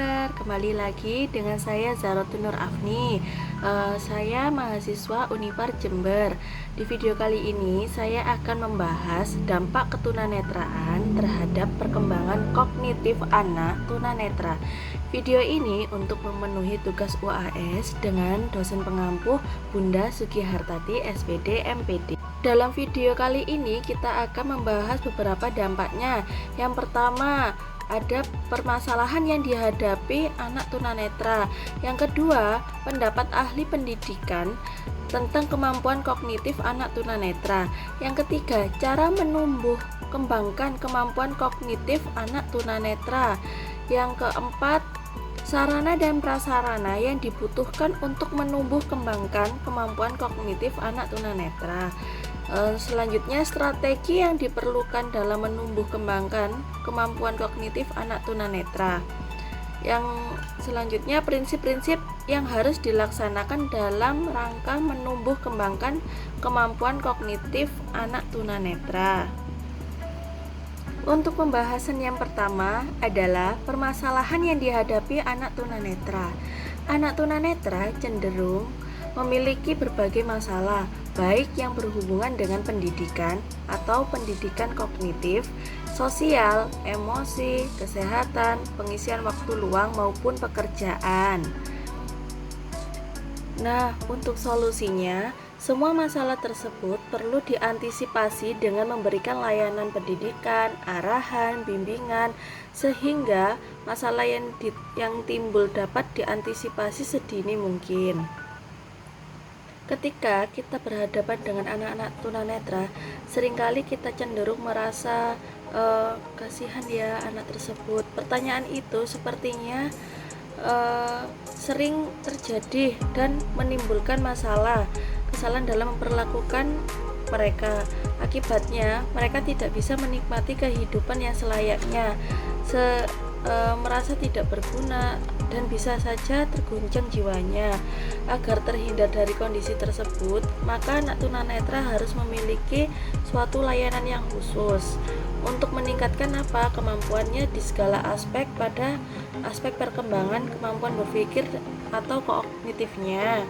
kabar? Kembali lagi dengan saya Zarotunur Afni. Saya mahasiswa Unipar Jember. Di video kali ini saya akan membahas dampak ketunanetraan terhadap perkembangan kognitif anak tunanetra. Video ini untuk memenuhi tugas UAS dengan dosen pengampu Bunda Sugihartati SPD MPD. Dalam video kali ini kita akan membahas beberapa dampaknya. Yang pertama, ada permasalahan yang dihadapi anak tunanetra. Yang kedua, pendapat ahli pendidikan tentang kemampuan kognitif anak tunanetra. Yang ketiga, cara menumbuh kembangkan kemampuan kognitif anak tunanetra. Yang keempat, sarana dan prasarana yang dibutuhkan untuk menumbuh kembangkan kemampuan kognitif anak tunanetra. Selanjutnya, strategi yang diperlukan dalam menumbuh kembangkan kemampuan kognitif anak tunanetra. Yang selanjutnya, prinsip-prinsip yang harus dilaksanakan dalam rangka menumbuh kembangkan kemampuan kognitif anak tunanetra. Untuk pembahasan yang pertama adalah permasalahan yang dihadapi anak tunanetra. Anak tunanetra cenderung memiliki berbagai masalah, baik yang berhubungan dengan pendidikan atau pendidikan kognitif, sosial, emosi, kesehatan, pengisian waktu luang maupun pekerjaan. Nah, untuk solusinya, semua masalah tersebut perlu diantisipasi dengan memberikan layanan pendidikan, arahan, bimbingan, sehingga masalah yang timbul dapat diantisipasi sedini mungkin. Ketika kita berhadapan dengan anak-anak tunanetra, seringkali kita cenderung merasa kasihan ya anak tersebut. Pertanyaan itu sepertinya sering terjadi dan menimbulkan kesalahan dalam memperlakukan mereka. Akibatnya mereka tidak bisa menikmati kehidupan yang selayaknya, merasa tidak berguna dan bisa saja terguncang jiwanya. Agar terhindar dari kondisi tersebut, maka anak tunanetra harus memiliki suatu layanan yang khusus untuk meningkatkan kemampuannya di segala aspek pada aspek perkembangan kemampuan berpikir atau kognitifnya.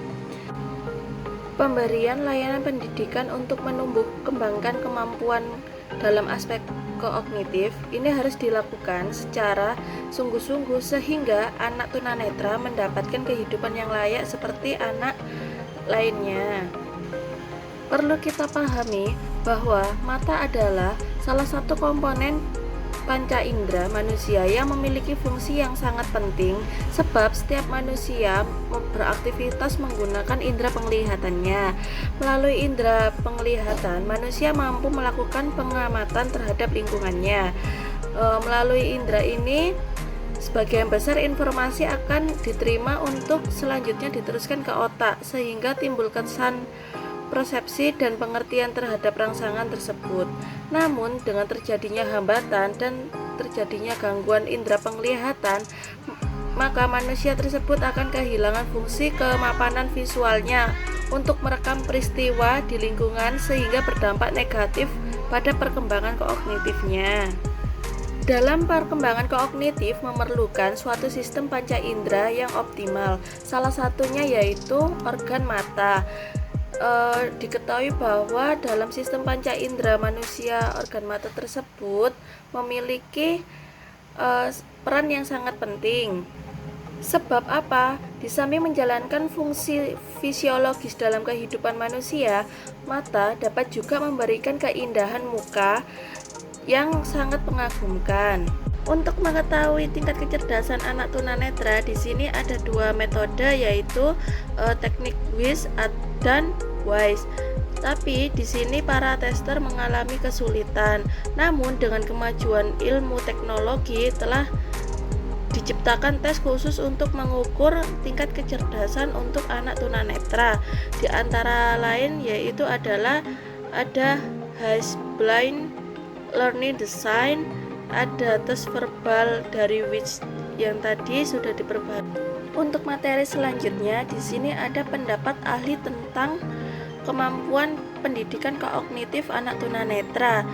Pemberian layanan pendidikan untuk menumbuh kembangkan kemampuan dalam aspek kognitif ini harus dilakukan secara sungguh-sungguh sehingga anak tunanetra mendapatkan kehidupan yang layak seperti anak lainnya. Perlu kita pahami bahwa mata adalah salah satu komponen panca indera manusia yang memiliki fungsi yang sangat penting, sebab setiap manusia beraktivitas menggunakan indera penglihatannya. Melalui indera penglihatan, manusia mampu melakukan pengamatan terhadap lingkungannya. Melalui indera ini, sebagian besar informasi akan diterima untuk selanjutnya diteruskan ke otak, sehingga timbul kesan persepsi dan pengertian terhadap rangsangan tersebut. Namun, dengan terjadinya hambatan dan terjadinya gangguan indera penglihatan, maka manusia tersebut akan kehilangan fungsi kemapanan visualnya untuk merekam peristiwa di lingkungan sehingga berdampak negatif pada perkembangan kognitifnya. Dalam perkembangan kognitif memerlukan suatu sistem panca indera yang optimal. Salah satunya yaitu organ mata. Diketahui bahwa dalam sistem panca indera manusia, organ mata tersebut memiliki peran yang sangat penting. Sebab apa? Di samping menjalankan fungsi fisiologis dalam kehidupan manusia, mata dapat juga memberikan keindahan muka yang sangat mengagumkan. Untuk mengetahui tingkat kecerdasan anak tunanetra, di sini ada dua metode, yaitu teknik WIS dan WISE. Tapi di sini para tester mengalami kesulitan. Namun dengan kemajuan ilmu teknologi telah diciptakan tes khusus untuk mengukur tingkat kecerdasan untuk anak tunanetra. Di antara lain yaitu ada Blind Learning Design, ada tes verbal dari WIS yang tadi sudah diperbarui. Untuk materi selanjutnya, di sini ada pendapat ahli tentang kemampuan pendidikan kognitif anak tunanetra.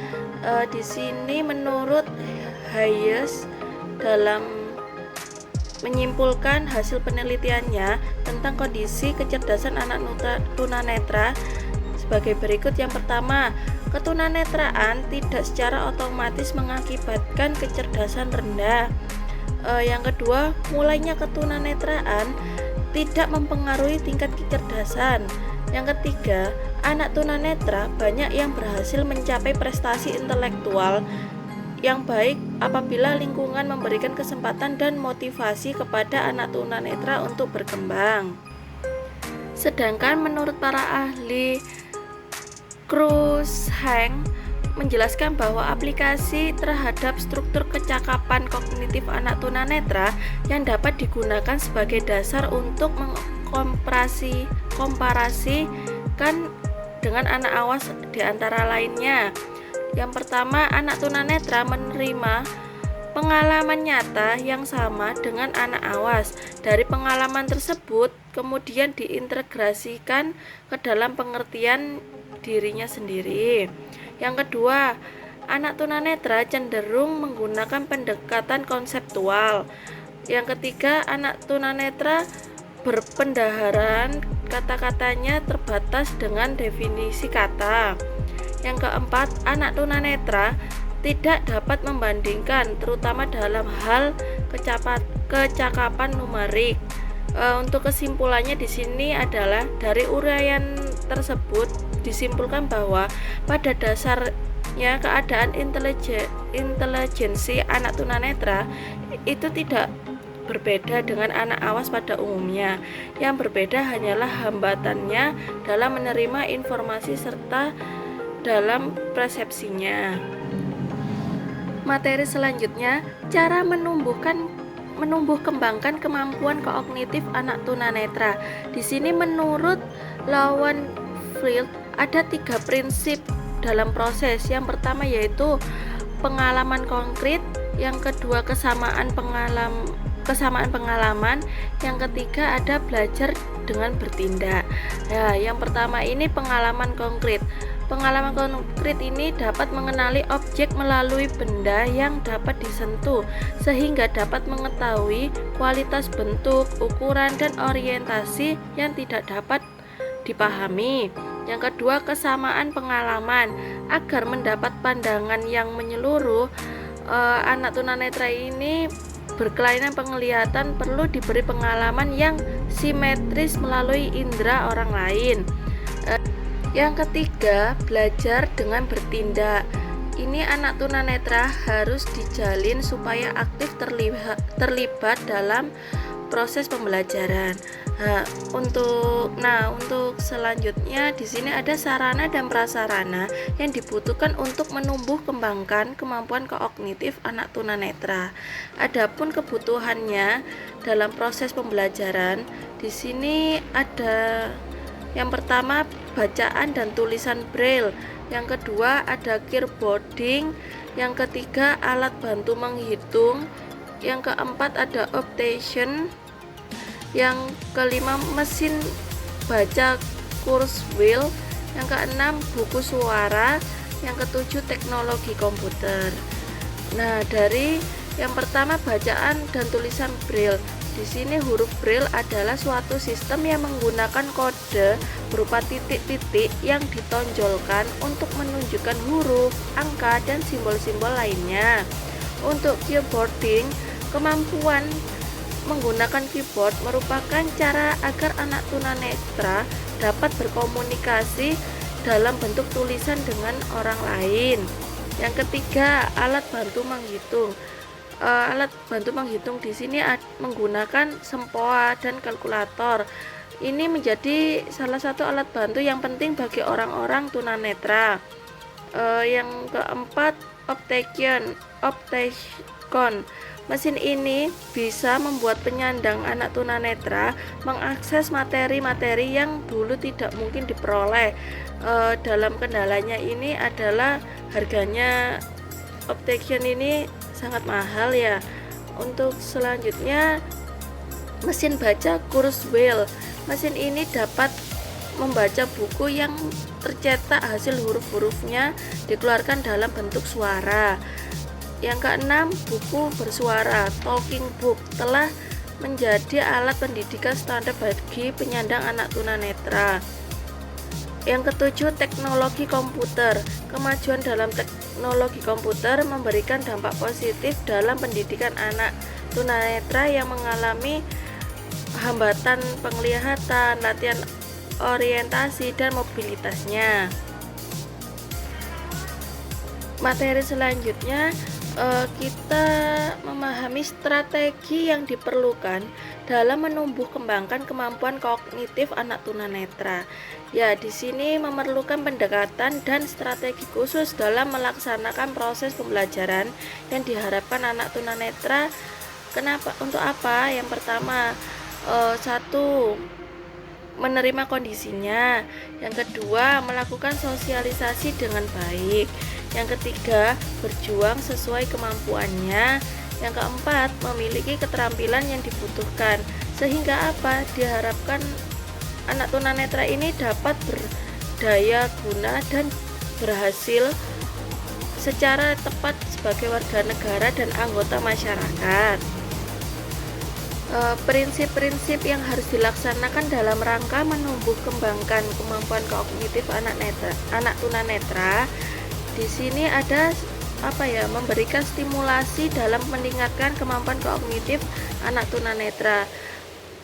Di sini menurut Hayes dalam menyimpulkan hasil penelitiannya tentang kondisi kecerdasan anak tunanetra sebagai berikut. Yang pertama, ketunanetraan tidak secara otomatis mengakibatkan kecerdasan rendah. Yang kedua, mulainya ketunanetraan tidak mempengaruhi tingkat kecerdasan. Yang ketiga, anak tunanetra banyak yang berhasil mencapai prestasi intelektual yang baik apabila lingkungan memberikan kesempatan dan motivasi kepada anak tunanetra untuk berkembang. Sedangkan menurut para ahli, Cruikshank menjelaskan bahwa aplikasi terhadap struktur kecakapan kognitif anak tunanetra yang dapat digunakan sebagai dasar untuk mengkomparasikan dengan anak awas di antara lainnya. Yang pertama, anak tunanetra menerima pengalaman nyata yang sama dengan anak awas. Dari pengalaman tersebut kemudian diintegrasikan ke dalam pengertian dirinya sendiri. Yang kedua, anak tunanetra cenderung menggunakan pendekatan konseptual. Yang ketiga, anak tunanetra berpendaharan, kata-katanya terbatas dengan definisi kata. Yang keempat, anak tunanetra tidak dapat membandingkan, terutama dalam hal kecakapan numerik. Untuk kesimpulannya di sini adalah dari uraian tersebut disimpulkan bahwa pada dasarnya keadaan intelijensi anak tunanetra itu tidak berbeda dengan anak awas pada umumnya. Yang berbeda hanyalah hambatannya dalam menerima informasi serta dalam persepsinya. Materi selanjutnya, cara menumbuh kembangkan kemampuan kognitif anak tunanetra. Di sini menurut Lowenfeld ada 3 prinsip dalam proses. Yang pertama yaitu pengalaman konkret, yang kedua kesamaan pengalaman, yang ketiga ada belajar dengan bertindak. Nah, yang pertama ini pengalaman konkret. Pengalaman konkret ini dapat mengenali objek melalui benda yang dapat disentuh, sehingga dapat mengetahui kualitas bentuk, ukuran, dan orientasi yang tidak dapat dipahami. Yang kedua, kesamaan pengalaman. Agar mendapat pandangan yang menyeluruh, anak tunanetra ini berkelainan penglihatan perlu diberi pengalaman yang simetris melalui indera orang lain. Yang ketiga, belajar dengan bertindak. Ini anak tunanetra harus dijalin supaya aktif terlibat dalam proses pembelajaran. Untuk selanjutnya di sini ada sarana dan prasarana yang dibutuhkan untuk menumbuh kembangkan kemampuan kognitif anak tunanetra. Adapun kebutuhannya dalam proses pembelajaran, di sini ada yang pertama bacaan dan tulisan braille, yang kedua ada keyboarding, yang ketiga alat bantu menghitung, yang keempat ada optation, yang kelima mesin baca Kurzweil, yang keenam buku suara, yang ketujuh teknologi komputer. Nah, dari yang pertama bacaan dan tulisan braille. Di sini huruf braille adalah suatu sistem yang menggunakan kode berupa titik-titik yang ditonjolkan untuk menunjukkan huruf, angka, dan simbol-simbol lainnya. Untuk keyboarding, kemampuan menggunakan keyboard merupakan cara agar anak tunanetra dapat berkomunikasi dalam bentuk tulisan dengan orang lain. Yang ketiga, alat bantu menghitung. Alat bantu menghitung di sini menggunakan sempoa dan kalkulator. Ini menjadi salah satu alat bantu yang penting bagi orang-orang tunanetra. Yang keempat, optician. Mesin ini bisa membuat penyandang anak tunanetra mengakses materi-materi yang dulu tidak mungkin diperoleh. Dalam kendalanya ini adalah harganya optician ini sangat mahal ya. Untuk selanjutnya mesin baca Kurzweil. Mesin ini dapat membaca buku yang tercetak hasil huruf-hurufnya dikeluarkan dalam bentuk suara. Yang keenam, buku bersuara talking book telah menjadi alat pendidikan standar bagi penyandang anak tunanetra. Yang ketujuh, teknologi komputer. Kemajuan dalam teknologi komputer memberikan dampak positif dalam pendidikan anak tunanetra yang mengalami hambatan penglihatan, latihan orientasi, dan mobilitasnya. Materi selanjutnya, kita memahami strategi yang diperlukan dalam menumbuh kembangkan kemampuan kognitif anak tunanetra. Ya, di sini memerlukan pendekatan dan strategi khusus dalam melaksanakan proses pembelajaran yang diharapkan anak tunanetra. Kenapa? Untuk apa? Yang pertama, satu, menerima kondisinya. Yang kedua, melakukan sosialisasi dengan baik. Yang ketiga, berjuang sesuai kemampuannya. Yang keempat, memiliki keterampilan yang dibutuhkan. Sehingga apa? Diharapkan anak tunanetra ini dapat berdaya guna dan berhasil secara tepat sebagai warga negara dan anggota masyarakat. Prinsip-prinsip yang harus dilaksanakan dalam rangka menumbuh kembangkan kemampuan kognitif anak tunanetra. Di sini ada memberikan stimulasi dalam meningkatkan kemampuan kognitif anak tunanetra.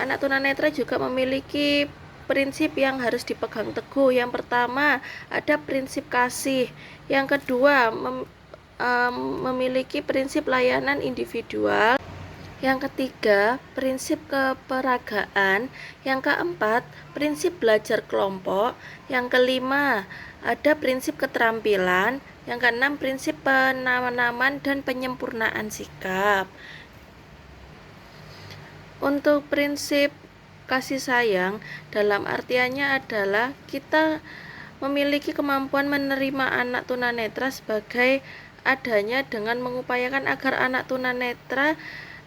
Anak tunanetra juga memiliki prinsip yang harus dipegang teguh. Yang pertama, ada prinsip kasih. Yang kedua, memiliki prinsip layanan individual. Yang ketiga, prinsip keperagaan. Yang keempat, prinsip belajar kelompok. Yang kelima, ada prinsip keterampilan. Yang keenam, prinsip penanaman dan penyempurnaan sikap. Untuk prinsip kasih sayang, dalam artiannya adalah kita memiliki kemampuan menerima anak tunanetra sebagai adanya dengan mengupayakan agar anak tunanetra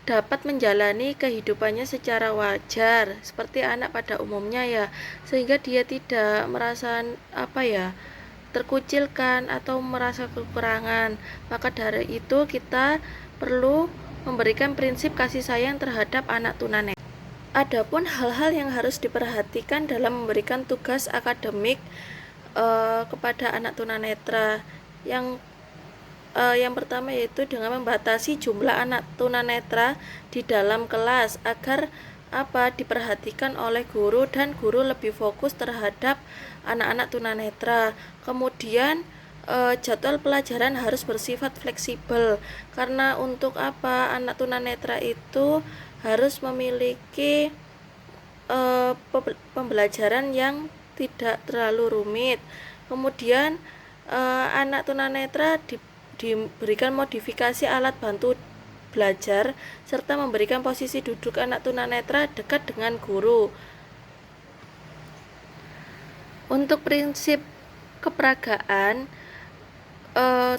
dapat menjalani kehidupannya secara wajar seperti anak pada umumnya ya, sehingga dia tidak merasa terkucilkan atau merasa kekurangan. Maka dari itu kita perlu memberikan prinsip kasih sayang terhadap anak tunanetra. Adapun hal-hal yang harus diperhatikan dalam memberikan tugas akademik kepada anak tunanetra, yang pertama yaitu dengan membatasi jumlah anak tunanetra di dalam kelas agar diperhatikan oleh guru dan guru lebih fokus terhadap anak-anak tunanetra. Kemudian jadwal pelajaran harus bersifat fleksibel, karena untuk anak tunanetra itu harus memiliki pembelajaran yang tidak terlalu rumit. Kemudian anak tunanetra diberikan modifikasi alat bantu belajar serta memberikan posisi duduk anak tunanetra dekat dengan guru. Untuk prinsip keperagaan,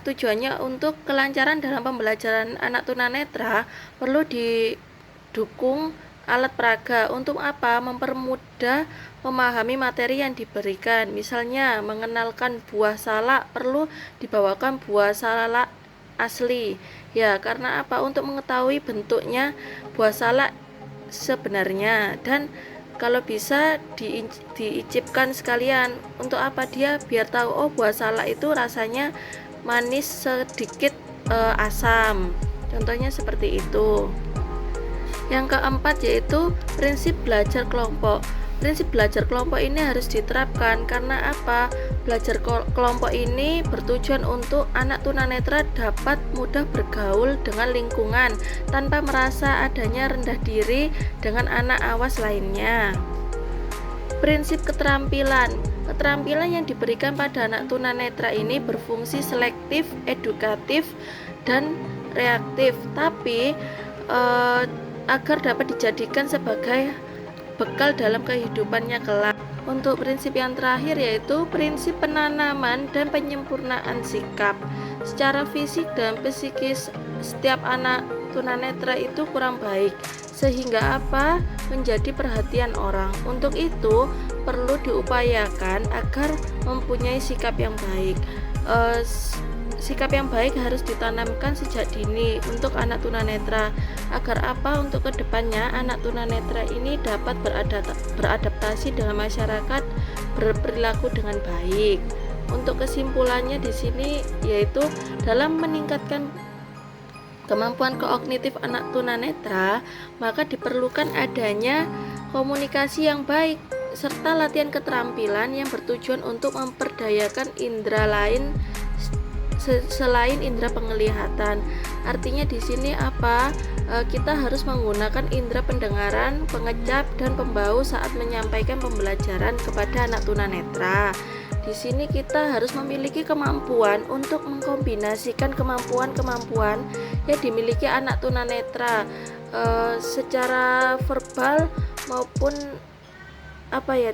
tujuannya untuk kelancaran dalam pembelajaran anak tunanetra perlu didukung alat peraga. Untuk mempermudah memahami materi yang diberikan. Misalnya mengenalkan buah salak, perlu dibawakan buah salak asli. Ya, karena untuk mengetahui bentuknya buah salak sebenarnya, dan kalau bisa diicipkan sekalian. Untuk dia biar tahu buah salak itu rasanya manis sedikit asam. Contohnya seperti itu. Yang keempat yaitu prinsip belajar kelompok. Prinsip belajar kelompok ini harus diterapkan karena belajar kelompok ini bertujuan untuk anak tunanetra dapat mudah bergaul dengan lingkungan tanpa merasa adanya rendah diri dengan anak awas lainnya. Prinsip keterampilan. Keterampilan yang diberikan pada anak tunanetra ini berfungsi selektif, edukatif, dan reaktif, tapi agar dapat dijadikan sebagai bekal dalam kehidupannya kelak. Untuk prinsip yang terakhir yaitu prinsip penanaman dan penyempurnaan sikap. Secara fisik dan psikis setiap anak tunanetra itu kurang baik, sehingga menjadi perhatian orang. Untuk itu perlu diupayakan agar mempunyai sikap yang baik. sikap yang baik harus ditanamkan sejak dini untuk anak tunanetra. Agar apa? Untuk kedepannya anak tunanetra ini dapat beradaptasi dengan masyarakat, berperilaku dengan baik. Untuk kesimpulannya di sini yaitu dalam meningkatkan kemampuan kognitif anak tunanetra, maka diperlukan adanya komunikasi yang baik serta latihan keterampilan yang bertujuan untuk memperdayakan indera lain selain indera penglihatan. Artinya di sini apa? Kita harus menggunakan indera pendengaran, pengecap, dan pembau saat menyampaikan pembelajaran kepada anak tunanetra. Di sini kita harus memiliki kemampuan untuk mengkombinasikan kemampuan-kemampuan yang dimiliki anak tunanetra secara verbal maupun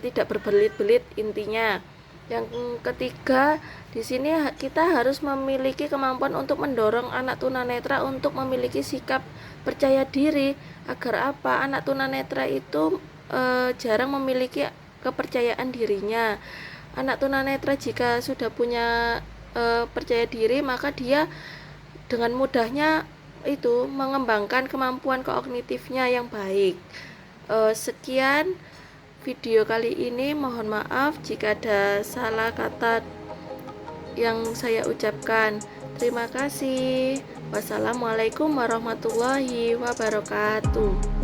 tidak berbelit-belit intinya. Yang ketiga, di sini kita harus memiliki kemampuan untuk mendorong anak tunanetra untuk memiliki sikap percaya diri. Agar apa? Anak tunanetra itu jarang memiliki kepercayaan dirinya. Anak tunanetra jika sudah punya percaya diri, maka dia dengan mudahnya itu mengembangkan kemampuan kognitifnya yang baik. Sekian video kali ini, mohon maaf jika ada salah kata yang saya ucapkan. Terima kasih. Wassalamualaikum warahmatullahi wabarakatuh.